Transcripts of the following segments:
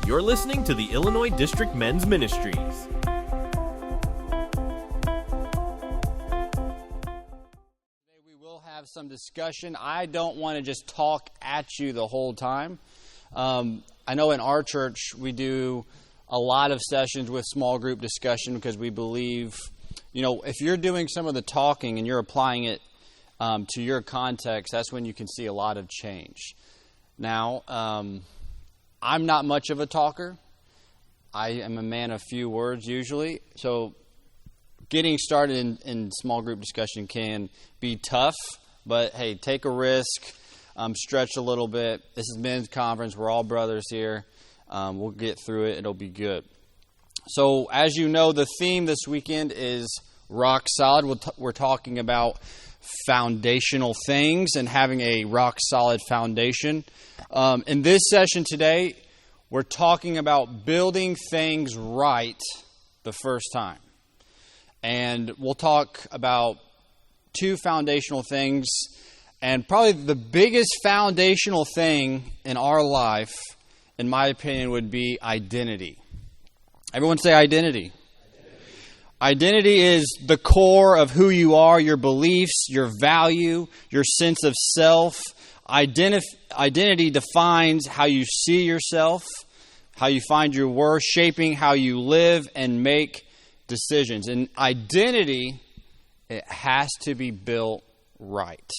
You're listening to the Illinois District Men's Ministries. Today we will have some discussion. I don't want to just talk at you the whole time. I know in our church we do a lot of sessions with small group discussion because we believe, if you're doing some of the talking and you're applying it to your context, that's when you can see a lot of change. Now, I'm not much of a talker. I am a man of few words usually. So getting started in small group discussion can be tough. But hey, take a risk. Stretch a little bit. This is men's conference. We're all brothers here. We'll get through it. It'll be good. So as you know, the theme this weekend is rock solid. We're talking about foundational things and having a rock solid foundation. In this session today, we're talking about building things right the first time. And we'll talk about two foundational things. And probably the biggest foundational thing in our life, in my opinion, would be identity. Everyone say identity. Identity is the core of who you are, your beliefs, your value, your sense of self. Identity defines how you see yourself, how you find your worth, shaping how you live and make decisions. And identity, it has to be built right.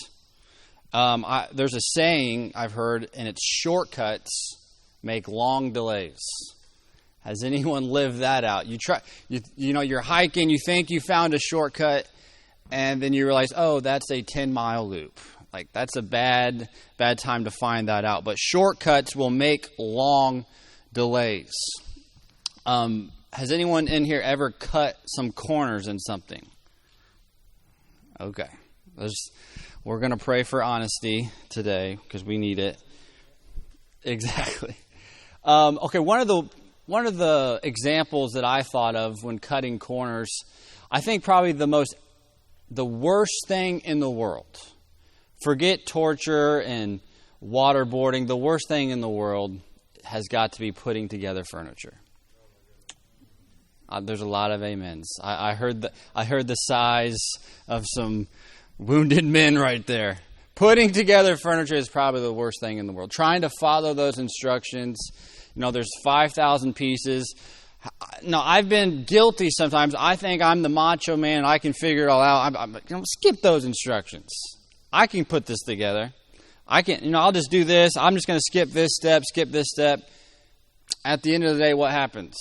There's a saying I've heard, and it's shortcuts make long delays. Has anyone lived that out? You're hiking, you think you found a shortcut, and then you realize, oh, that's a 10-mile loop. Like, that's a bad time to find that out. But shortcuts will make long delays. Has anyone in here ever cut some corners in something? Okay. We're going to pray for honesty today because we need it. Exactly. Okay, one of the examples that I thought of when cutting corners, I think probably the worst thing in the world. Forget torture and waterboarding. The worst thing in the world has got to be putting together furniture. There's a lot of amens. I heard the sighs of some wounded men right there. Putting together furniture is probably the worst thing in the world. Trying to follow those instructions. There's 5,000 pieces. No, I've been guilty sometimes. I think I'm the macho man and I can figure it all out. Skip those instructions. I can put this together. I'll just do this. I'm just going to skip this step. At the end of the day, what happens?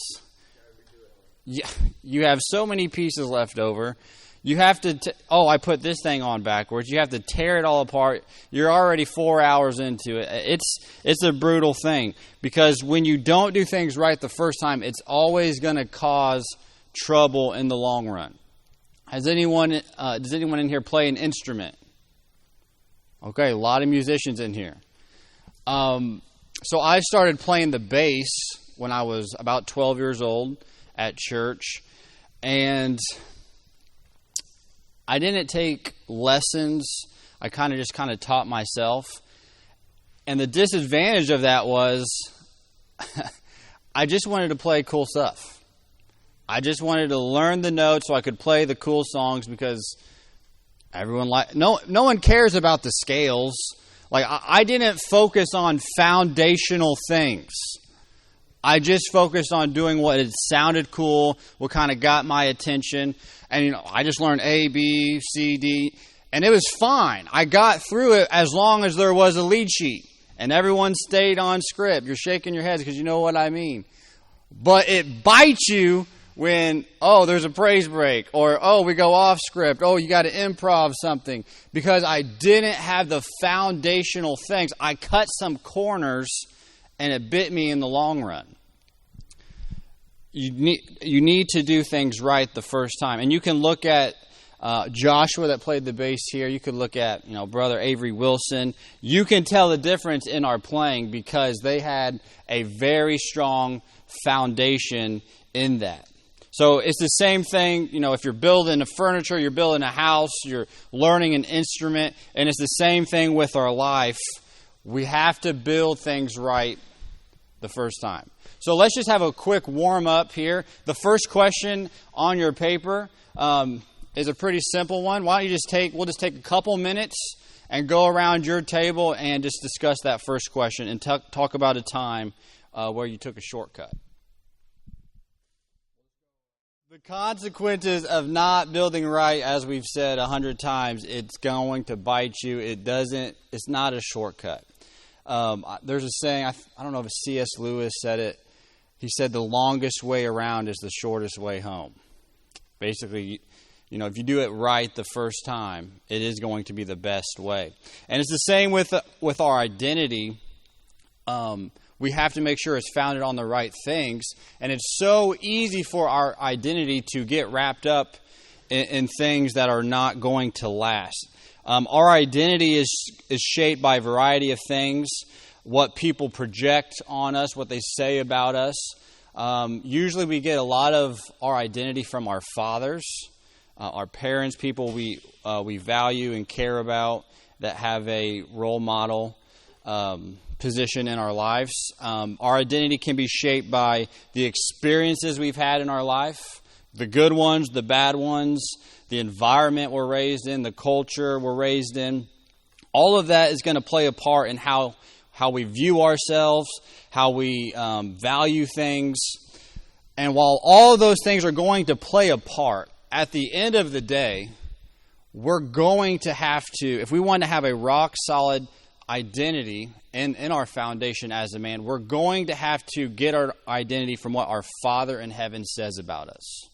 You have so many pieces left over. You have to, I put this thing on backwards. You have to tear it all apart. You're already 4 hours into it. It's a brutal thing because when you don't do things right the first time, it's always going to cause trouble in the long run. Does anyone in here play an instrument? Okay, a lot of musicians in here. So I started playing the bass when I was about 12 years old at church, and I didn't take lessons. I kind of taught myself. And the disadvantage of that was I just wanted to play cool stuff. I just wanted to learn the notes so I could play the cool songs because no one cares about the scales. Like, I didn't focus on foundational things. I just focused on doing what it sounded cool, what kind of got my attention. And, I just learned A, B, C, D. And it was fine. I got through it as long as there was a lead sheet. And everyone stayed on script. You're shaking your heads because you know what I mean. But it bites you when, there's a praise break. Or, we go off script. You got to improv something. Because I didn't have the foundational things. I cut some corners and it bit me in the long run. You need to do things right the first time. And you can look at Joshua that played the bass here. You could look at, Brother Avery Wilson. You can tell the difference in our playing because they had a very strong foundation in that. So it's the same thing, if you're building a furniture, you're building a house, you're learning an instrument, and it's the same thing with our life. We have to build things right the first time. So let's just have a quick warm up here. The first question on your paper is a pretty simple one. Why don't you we'll just take a couple minutes and go around your table and just discuss that first question and talk about a time where you took a shortcut. The consequences of not building right, as we've said 100 times, it's going to bite you. It's not a shortcut. There's a saying, I don't know if C.S. Lewis said it. He said the longest way around is the shortest way home. Basically, if you do it right the first time, it is going to be the best way. And it's the same with our identity. We have to make sure it's founded on the right things. And it's so easy for our identity to get wrapped up in things that are not going to last. Our identity is shaped by a variety of things, what people project on us, what they say about us. Usually we get a lot of our identity from our fathers, our parents, people we value and care about that have a role model position in our lives. Our identity can be shaped by the experiences we've had in our life, the good ones, the bad ones, the environment we're raised in, the culture we're raised in. All of that is going to play a part in how we view ourselves, how we value things. And while all of those things are going to play a part, at the end of the day, we're going to have to, if we want to have a rock-solid identity in our foundation as a man, we're going to have to get our identity from what our Father in heaven says about us.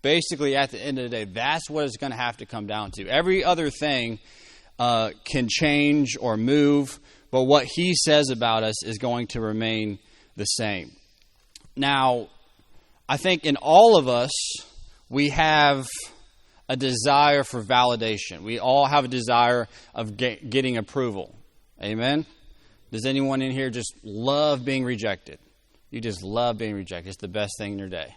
Basically, at the end of the day, that's what it's going to have to come down to. Every other thing can change or move, but what He says about us is going to remain the same. Now, I think in all of us, we have a desire for validation. We all have a desire of getting approval. Amen? Does anyone in here just love being rejected? You just love being rejected. It's the best thing in your day.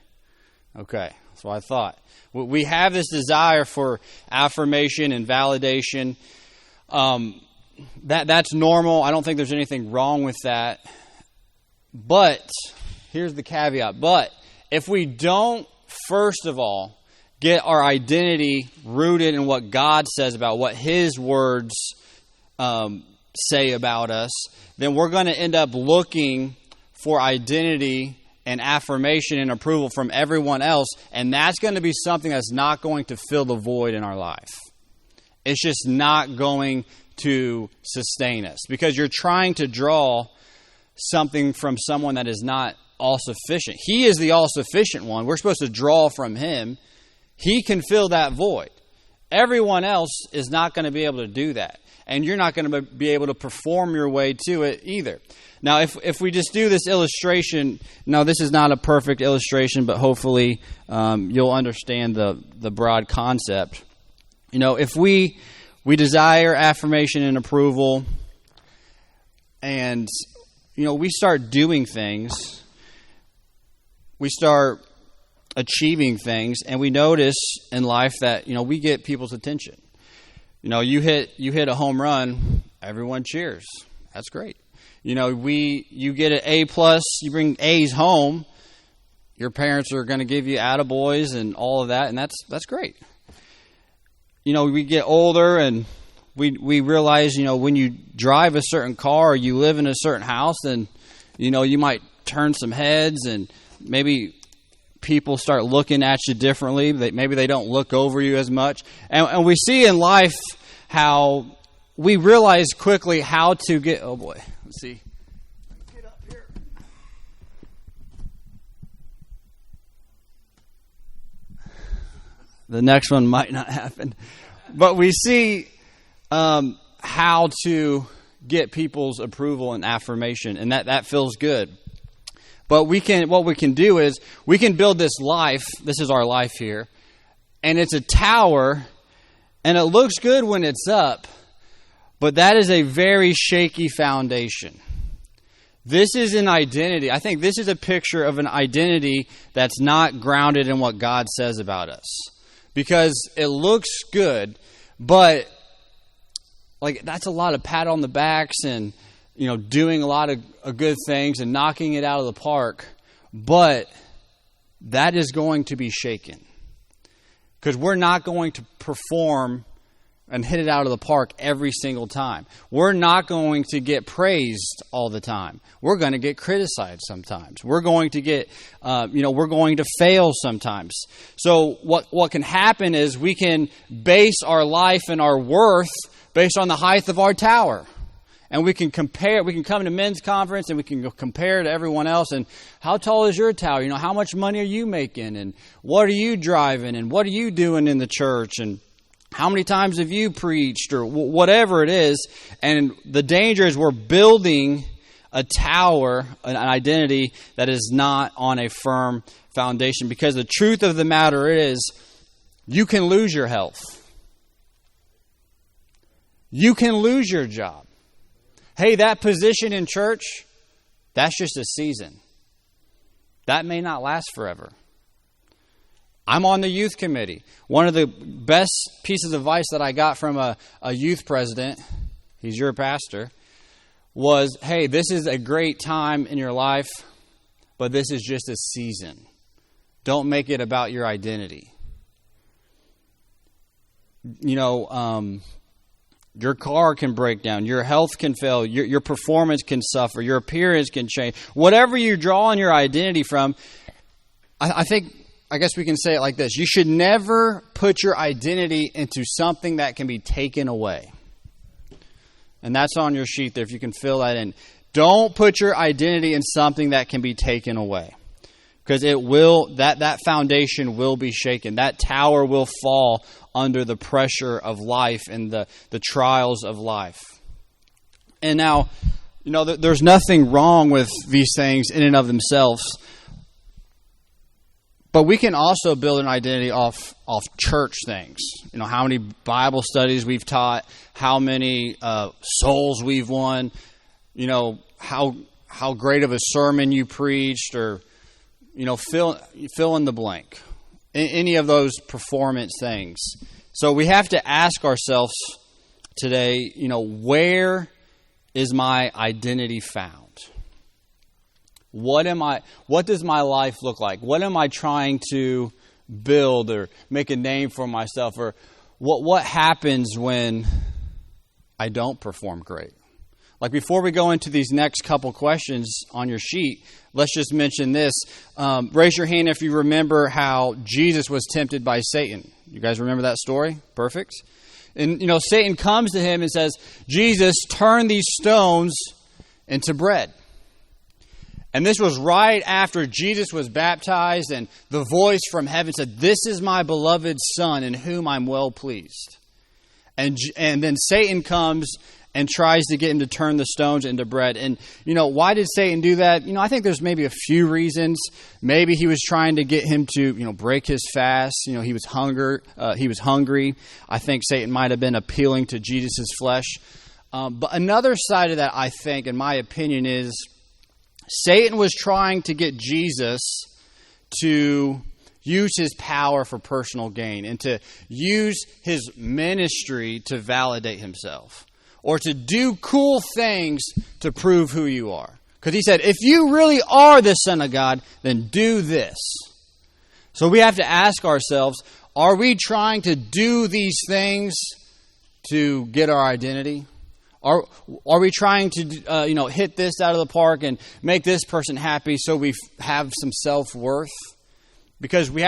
Okay, that's what I thought. We have this desire for affirmation and validation. That's normal. I don't think there's anything wrong with that. But, here's the caveat. But, if we don't, first of all, get our identity rooted in what God says about what His words say about us, then we're going to end up looking for identity and affirmation and approval from everyone else, and that's going to be something that's not going to fill the void in our life. It's just not going to sustain us because you're trying to draw something from someone that is not all-sufficient. He is the all-sufficient one. We're supposed to draw from Him. He can fill that void. Everyone else is not going to be able to do that. And you're not going to be able to perform your way to it either. Now, if we just do this illustration, now this is not a perfect illustration, but hopefully you'll understand the broad concept. If we desire affirmation and approval, and, we start doing things, we start achieving things, and we notice in life that, we get people's attention. You hit a home run, everyone cheers. That's great. You get an A+, you bring A's home, your parents are going to give you attaboys and all of that, and that's great. We get older and we realize, when you drive a certain car or you live in a certain house, then, you might turn some heads and maybe people start looking at you differently. Maybe they don't look over you as much. And we see in life how we realize quickly how to get... Oh, boy. Let's see. Get up here. The next one might not happen. But we see how to get people's approval and affirmation, and that feels good. But what we can do is we can build this life. This is our life here, and it's a tower, and it looks good when it's up, but that is a very shaky foundation. This is an identity. I think this is a picture of an identity that's not grounded in what God says about us, because it looks good, but that's a lot of pat on the backs and doing a lot of good things and knocking it out of the park, but that is going to be shaken. Because we're not going to perform and hit it out of the park every single time. We're not going to get praised all the time. We're going to get criticized sometimes. We're going to get, we're going to fail sometimes. So what can happen is we can base our life and our worth based on the height of our tower. And we can compare, we can come to men's conference and we can compare to everyone else. And how tall is your tower? How much money are you making? And what are you driving? And what are you doing in the church? And how many times have you preached? Or whatever it is. And the danger is we're building a tower, an identity that is not on a firm foundation. Because the truth of the matter is, you can lose your health. You can lose your job. Hey, that position in church, that's just a season. That may not last forever. I'm on the youth committee. One of the best pieces of advice that I got from a youth president, he's your pastor, was, hey, this is a great time in your life, but this is just a season. Don't make it about your identity. Your car can break down. Your health can fail. Your performance can suffer. Your appearance can change. Whatever you're drawing your identity from, I guess we can say it like this. You should never put your identity into something that can be taken away. And that's on your sheet there, if you can fill that in. Don't put your identity in something that can be taken away. Because that foundation will be shaken. That tower will fall under the pressure of life and the trials of life. And now, there's nothing wrong with these things in and of themselves. But we can also build an identity off church things. How many Bible studies we've taught, how many souls we've won, how great of a sermon you preached, or fill in the blank. Any of those performance things. So we have to ask ourselves today, where is my identity found? What does my life look like? What am I trying to build or make a name for myself? Or what happens when I don't perform great? Like, before we go into these next couple questions on your sheet, let's just mention this. Raise your hand if you remember how Jesus was tempted by Satan. You guys remember that story? Perfect. And, Satan comes to him and says, Jesus, turn these stones into bread. And this was right after Jesus was baptized, and the voice from heaven said, this is my beloved Son in whom I'm well pleased. And then Satan comes and tries to get him to turn the stones into bread. And, why did Satan do that? I think there's maybe a few reasons. Maybe he was trying to get him to, break his fast. He was hungry. I think Satan might have been appealing to Jesus' flesh. But another side of that, I think, in my opinion, is Satan was trying to get Jesus to use his power for personal gain and to use his ministry to validate himself. Or to do cool things to prove who you are. Because he said, if you really are the Son of God, then do this. So we have to ask ourselves, are we trying to do these things to get our identity? Are we trying to hit this out of the park and make this person happy so we have some self-worth? Because we'll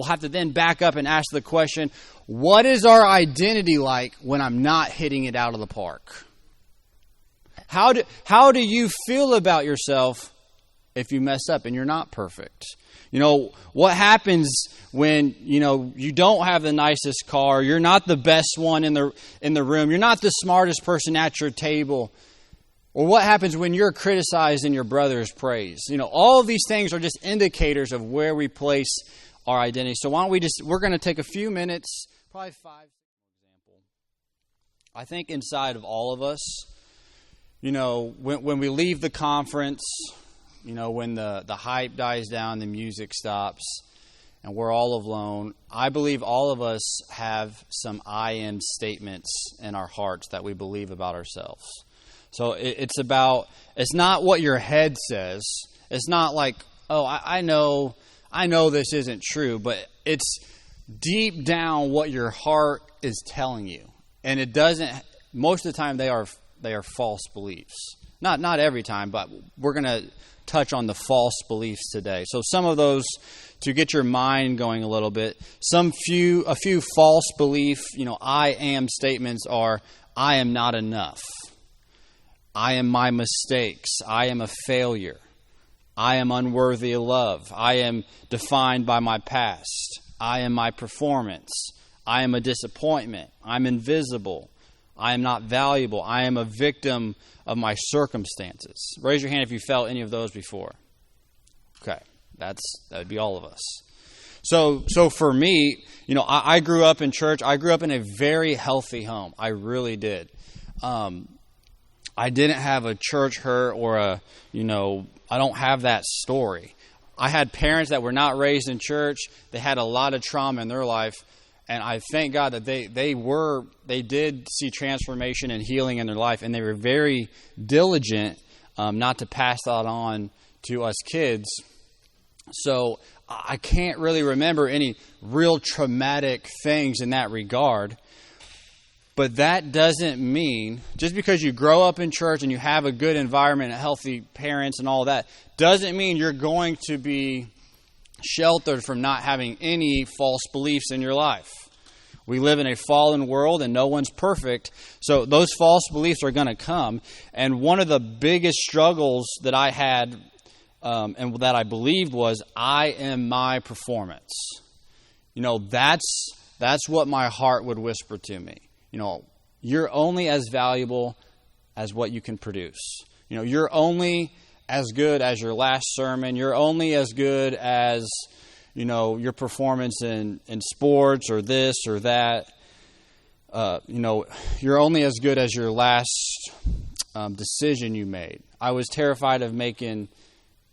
have to then back up and ask the question, what is our identity like when I'm not hitting it out of the park? How do you feel about yourself if you mess up and you're not perfect? What happens when, you don't have the nicest car, you're not the best one in the room, you're not the smartest person at your table? Or what happens when you're criticized and your brother is praised? All of these things are just indicators of where we place our identity. So why don't we're going to take a few minutes, probably 5, for example. I think inside of all of us, when we leave the conference, when the hype dies down, the music stops, and we're all alone, I believe all of us have some I am statements in our hearts that we believe about ourselves. So it's not what your head says. It's not like, oh, I know this isn't true, but it's deep down what your heart is telling you. And it doesn't, most of the time they are false beliefs. Not every time, but we're going to touch on the false beliefs today. So some of those, to get your mind going a little bit, a few false belief, I am statements are, I am not enough. I am my mistakes. I am a failure. I am unworthy of love. I am defined by my past. I am my performance. I am a disappointment. I'm invisible. I am not valuable. I am a victim of my circumstances. Raise your hand if you felt any of those before. Okay, that would be all of us. So for me, I grew up in church. I grew up in a very healthy home. I really did. I didn't have a church hurt or I don't have that story. I had parents that were not raised in church. They had a lot of trauma in their life. And I thank God that they did see transformation and healing in their life, and they were very diligent not to pass that on to us kids. So I can't really remember any real traumatic things in that regard. But that doesn't mean, just because you grow up in church and you have a good environment and healthy parents and all that, doesn't mean you're going to be sheltered from not having any false beliefs in your life. We live in a fallen world and no one's perfect, so those false beliefs are going to come. And one of the biggest struggles that I had and that I believed was, I am my performance. That's what my heart would whisper to me. You're only as valuable as what you can produce. You're only as good as your last sermon. You're only as good as, your performance in sports or this or that. You're only as good as your last decision you made. I was terrified of making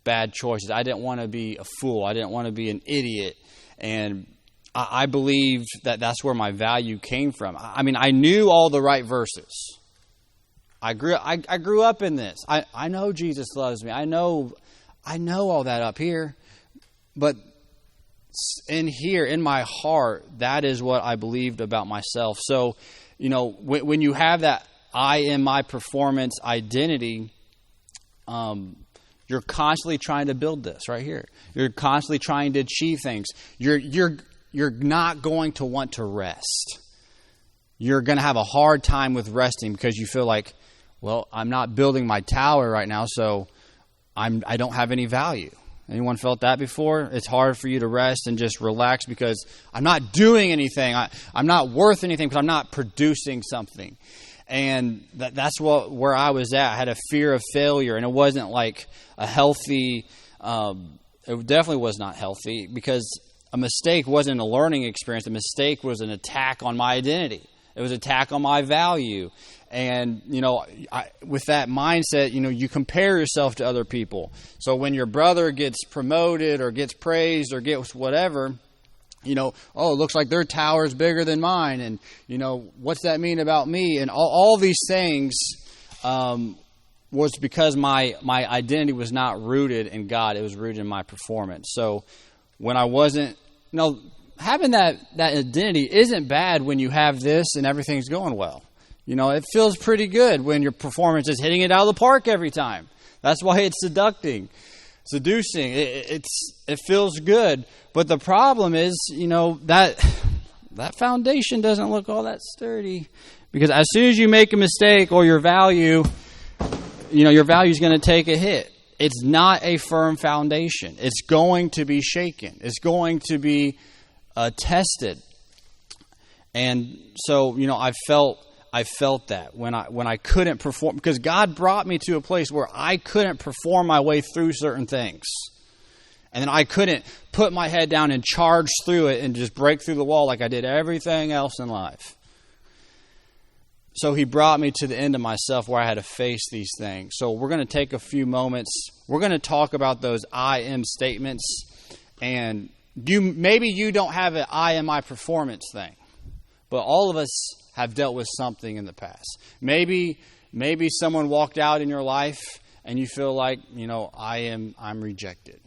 bad choices. I didn't want to be a fool. I didn't want to be an idiot. And I believed that that's where my value came from. I knew all the right verses. I grew up in this. I know Jesus loves me. I know all that up here. But in here, in my heart, that is what I believed about myself. So, when you have that I am my performance identity, you're constantly trying to build this right here. You're constantly trying to achieve things. You're not going to want to rest. You're going to have a hard time with resting because you feel like, well, I'm not building my tower right now, so I don't have any value. Anyone felt that before? It's hard for you to rest and just relax because I'm not doing anything. I'm not worth anything because I'm not producing something. And that's where I was at. I had a fear of failure, and it wasn't like a healthy, it definitely was not healthy, because a mistake wasn't a learning experience. A mistake was an attack on my identity. It was an attack on my value. And, with that mindset, you compare yourself to other people. So when your brother gets promoted or gets praised or gets whatever, it looks like their tower is bigger than mine. And, what's that mean about me? And all these things was because my identity was not rooted in God. It was rooted in my performance. So when I wasn't, having that identity isn't bad when you have this and everything's going well. It feels pretty good when your performance is hitting it out of the park every time. That's why it's seducing. It feels good. But the problem is, that foundation doesn't look all that sturdy. Because as soon as you make a mistake or your value is going to take a hit. It's not a firm foundation. It's going to be shaken. It's going to be tested. And so, I felt that when I couldn't perform, because God brought me to a place where I couldn't perform my way through certain things. And then I couldn't put my head down and charge through it and just break through the wall like I did everything else in life. So he brought me to the end of myself where I had to face these things. So we're going to take a few moments. We're going to talk about those I am statements. And maybe you don't have an I am my performance thing. But all of us have dealt with something in the past. Maybe, maybe someone walked out in your life and you feel like, I'm rejected.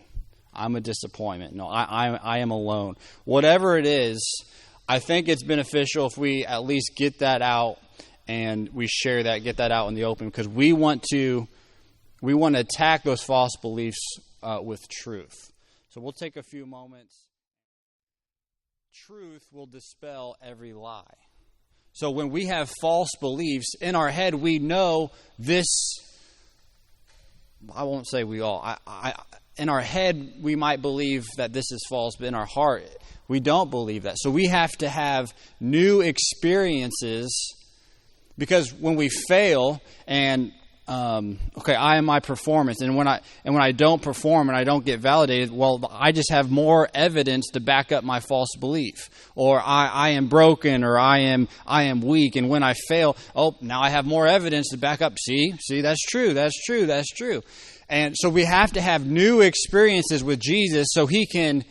I'm a disappointment. No, I am alone. Whatever it is, I think it's beneficial if we at least get that out and we share that, get that out in the open, because we want to attack those false beliefs with truth. So we'll take a few moments. Truth will dispel every lie. So when we have false beliefs in our head, we know this. I won't say we all. In our head, we might believe that this is false, but in our heart, we don't believe that. So we have to have new experiences, because when we fail and I am my performance, and when I don't perform and I don't get validated, well, I just have more evidence to back up my false belief, or I am broken, or I am weak, and when I fail, now I have more evidence to back up. See, that's true. And so we have to have new experiences with Jesus so he can,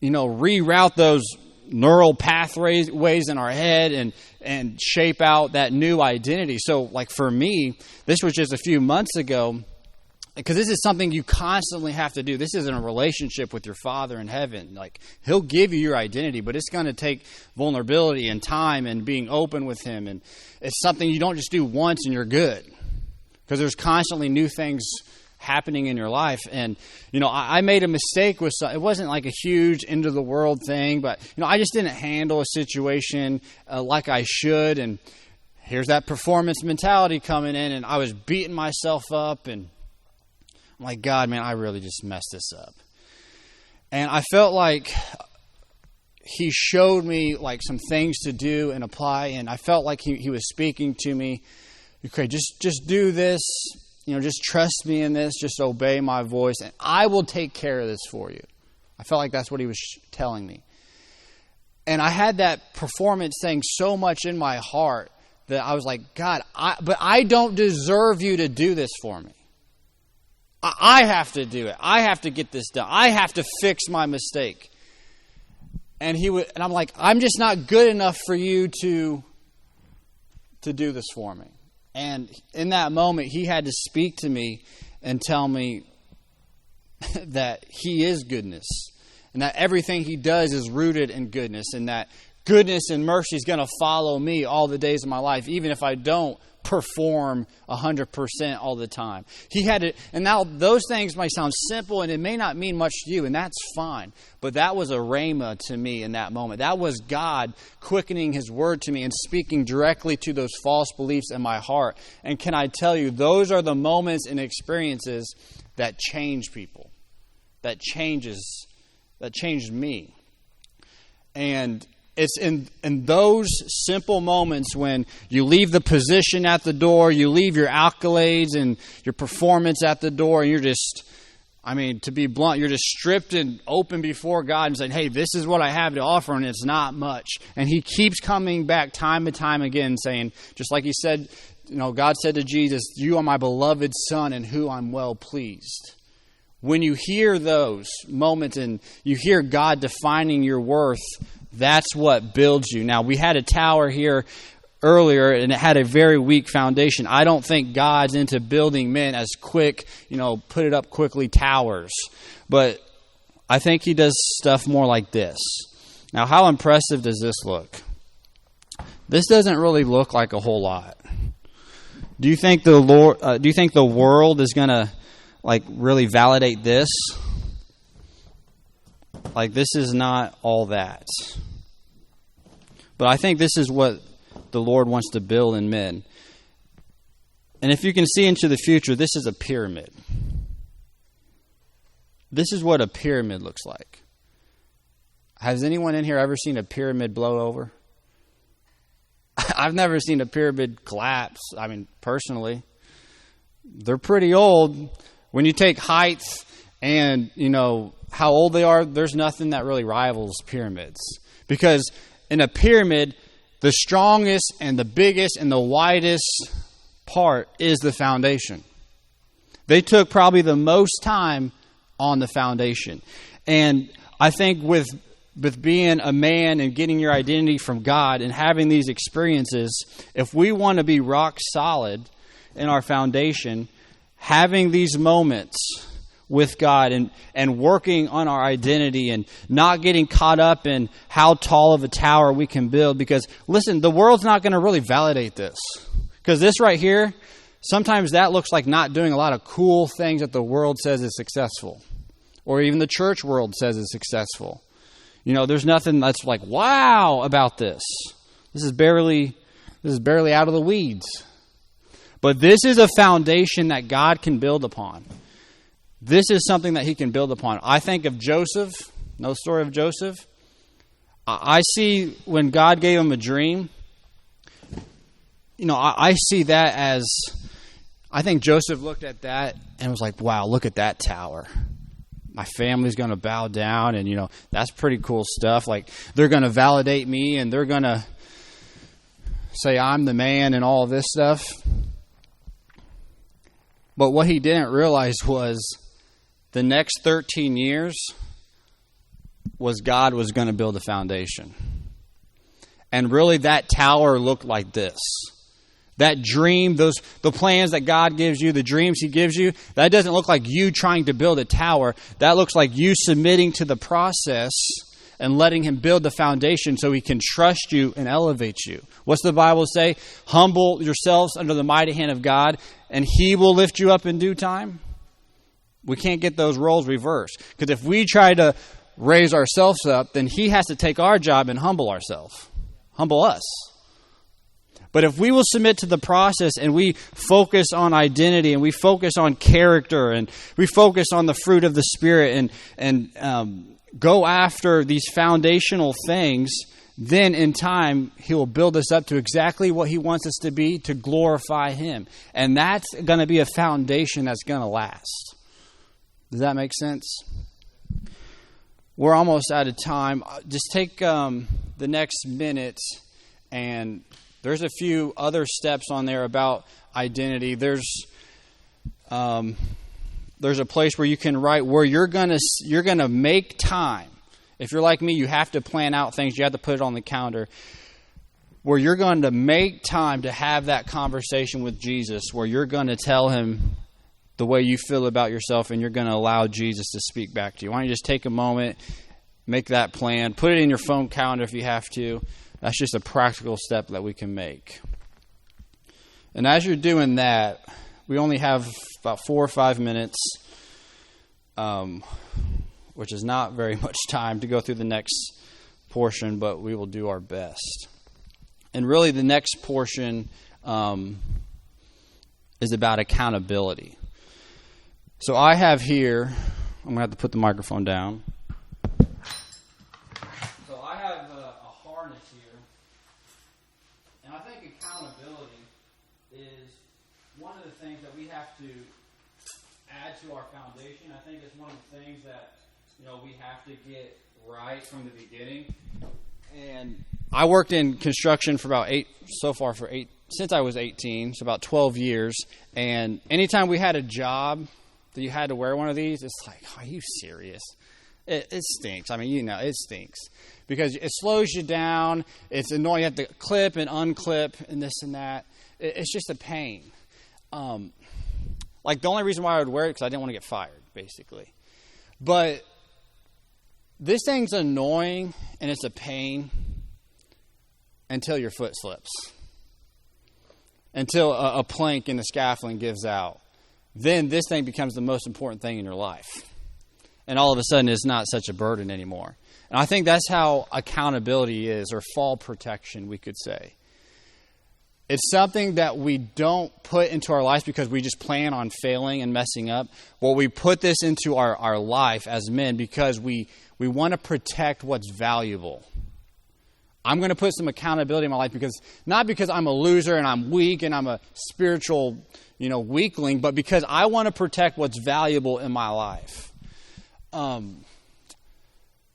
reroute those neural pathways in our head and shape out that new identity. So, like for me, this was just a few months ago, because this is something you constantly have to do. This isn't a relationship with your Father in heaven. Like, he'll give you your identity, but it's going to take vulnerability and time and being open with him. And it's something you don't just do once and you're good, because there's constantly new things happening in your life. And I made a mistake with it wasn't like a huge end of the world thing, but I just didn't handle a situation like I should, and here's that performance mentality coming in, and I was beating myself up, and I'm like, God, man, I really just messed this up. And I felt like he showed me like some things to do and apply, and I felt like he was speaking to me. Okay, just do this. Just trust me in this. Just obey my voice, and I will take care of this for you. I felt like that's what he was telling me. And I had that performance thing so much in my heart that I was like, God, but I don't deserve you to do this for me. I have to do it. I have to get this done. I have to fix my mistake. And I'm like, I'm just not good enough for you to do this for me. And in that moment, he had to speak to me and tell me that he is goodness, and that everything he does is rooted in goodness, and that goodness and mercy is going to follow me all the days of my life, even if I don't perform 100% all the time. He had to, and now those things might sound simple and it may not mean much to you, and that's fine. But that was a rhema to me in that moment. That was God quickening his word to me and speaking directly to those false beliefs in my heart. And can I tell you, those are the moments and experiences that change people, that changed me. And it's in those simple moments when you leave the position at the door, you leave your accolades and your performance at the door, and you're just, to be blunt, you're just stripped and open before God and saying, hey, this is what I have to offer, and it's not much. And he keeps coming back time and time again saying, just like he said, God said to Jesus, you are my beloved Son in whom I'm well pleased. When you hear those moments and you hear God defining your worth, that's what builds you. Now, we had a tower here earlier, and it had a very weak foundation. I don't think God's into building men as quick, put it up quickly towers. But I think he does stuff more like this. Now, how impressive does this look? This doesn't really look like a whole lot. Do you think the world is going to really validate this? This is not all that. But I think this is what the Lord wants to build in men. And if you can see into the future, this is a pyramid. This is what a pyramid looks like. Has anyone in here ever seen a pyramid blow over? I've never seen a pyramid collapse. Personally. They're pretty old. When you take height and, how old they are, there's nothing that really rivals pyramids. Because in a pyramid, the strongest and the biggest and the widest part is the foundation. They took probably the most time on the foundation. And I think with being a man and getting your identity from God and having these experiences, if we want to be rock solid, in our foundation, having these moments with God and working on our identity and not getting caught up in how tall of a tower we can build. Because, listen, the world's not going to really validate this. Because this right here, sometimes that looks like not doing a lot of cool things that the world says is successful. Or even the church world says is successful. You know, there's nothing that's like, wow, about this. This is barely out of the weeds. But this is a foundation that God can build upon. This is something that he can build upon. I think of Joseph, know the story of Joseph? I see when God gave him a dream, you know, I see that as, I think Joseph looked at that and was like, wow, look at that tower. My family's going to bow down, and, you know, that's pretty cool stuff. Like, they're going to validate me, and they're going to say I'm the man and all of this stuff. But what he didn't realize was the next 13 years was God was going to build a foundation. And really that tower looked like this. That dream, the plans that God gives you, the dreams he gives you, that doesn't look like you trying to build a tower. That looks like you submitting to the process and letting him build the foundation so he can trust you and elevate you. What's the Bible say? Humble yourselves under the mighty hand of God, and he will lift you up in due time. We can't get those roles reversed. Because if we try to raise ourselves up, then he has to take our job and humble ourselves. Humble us. But if we will submit to the process and we focus on identity and we focus on character and we focus on the fruit of the Spirit and go after these foundational things, then in time he will build us up to exactly what he wants us to be, to glorify him. And that's going to be a foundation that's going to last. Does that make sense? We're almost out of time. Just take the next minute, and there's a few other steps on there about identity. There's a place where you can write where you're gonna make time. If you're like me, you have to plan out things. You have to put it on the calendar. Where you're going to make time to have that conversation with Jesus, where you're going to tell him the way you feel about yourself, and you're going to allow Jesus to speak back to you. Why don't you just take a moment, make that plan, put it in your phone calendar if you have to. That's just a practical step that we can make. And as you're doing that, we only have about 4 or 5 minutes, which is not very much time to go through the next portion, but we will do our best. And really the next portion is about accountability. So I have here, I'm going to have to put the microphone down. So I have a harness here. And I think accountability is one of the things that we have to add to our foundation. I think it's one of the things that, you know, we have to get right from the beginning. And I worked in construction for since I was 18, so about 12 years. And anytime we had a job that you had to wear one of these, it's like, are you serious? It stinks. I mean, you know, it stinks. Because it slows you down. It's annoying. You have to clip and unclip and this and that. It's just a pain. Like, the only reason why I would wear it is because I didn't want to get fired, basically. But this thing's annoying and it's a pain until your foot slips. Until a plank in the scaffolding gives out. Then this thing becomes the most important thing in your life. And all of a sudden it's not such a burden anymore. And I think that's how accountability is, or fall protection, we could say. It's something that we don't put into our lives because we just plan on failing and messing up. Well, we put this into our life as men because we want to protect what's valuable. I'm going to put some accountability in my life not because I'm a loser and I'm weak and I'm a spiritual, weakling, but because I want to protect what's valuable in my life.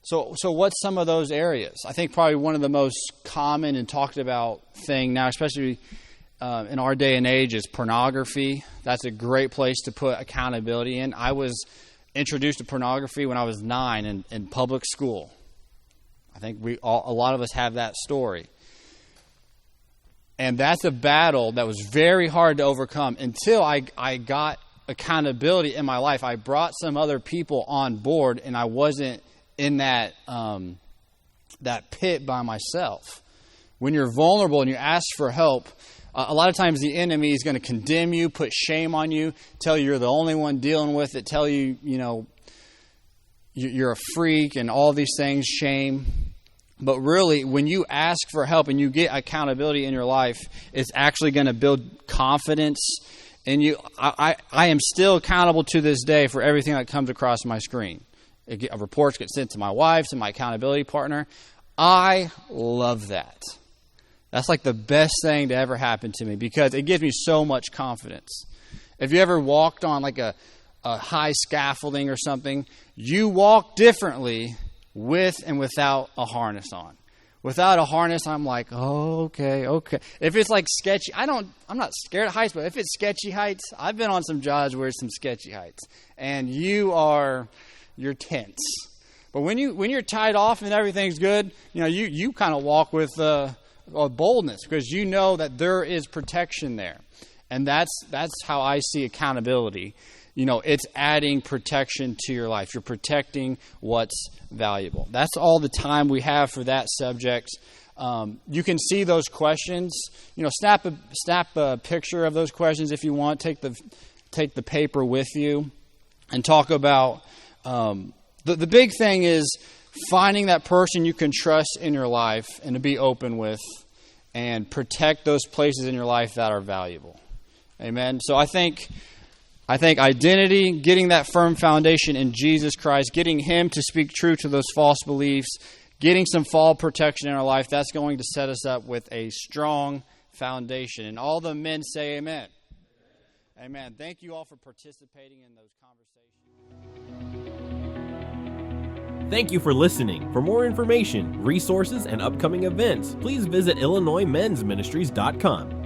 So what's some of those areas? I think probably one of the most common and talked about thing now, especially in our day and age, is pornography. That's a great place to put accountability in. I was introduced to pornography when I was 9 in public school. I think a lot of us have that story. And that's a battle that was very hard to overcome until I got accountability in my life. I brought some other people on board, and I wasn't in that pit by myself. When you're vulnerable and you ask for help, a lot of times the enemy is going to condemn you, put shame on you, tell you you're the only one dealing with it, tell you, you're a freak and all these things, shame. But really, when you ask for help and you get accountability in your life, it's actually going to build confidence in you. I am still accountable to this day for everything that comes across my screen. Reports get sent to my wife, to my accountability partner. I love that. That's like the best thing to ever happen to me because it gives me so much confidence. If you ever walked on like a high scaffolding or something, you walk differently with and without a harness on. Without a harness, I'm like, oh, okay. If it's like sketchy, I'm not scared of heights, but if it's sketchy heights, I've been on some jobs where it's some sketchy heights, and you're tense. But when you're tied off and everything's good, you kind of walk with boldness because you know that there is protection there, and that's how I see accountability. It's adding protection to your life. You're protecting what's valuable. That's all the time we have for that subject. You can see those questions. Snap a picture of those questions if you want. Take the paper with you and talk about the big thing is finding that person you can trust in your life and to be open with and protect those places in your life that are valuable. Amen. So I think identity, getting that firm foundation in Jesus Christ, getting Him to speak true to those false beliefs, getting some fall protection in our life, that's going to set us up with a strong foundation. And all the men say amen. Amen. Thank you all for participating in those conversations. Thank you for listening. For more information, resources, and upcoming events, please visit IllinoisMen'sMinistries.com.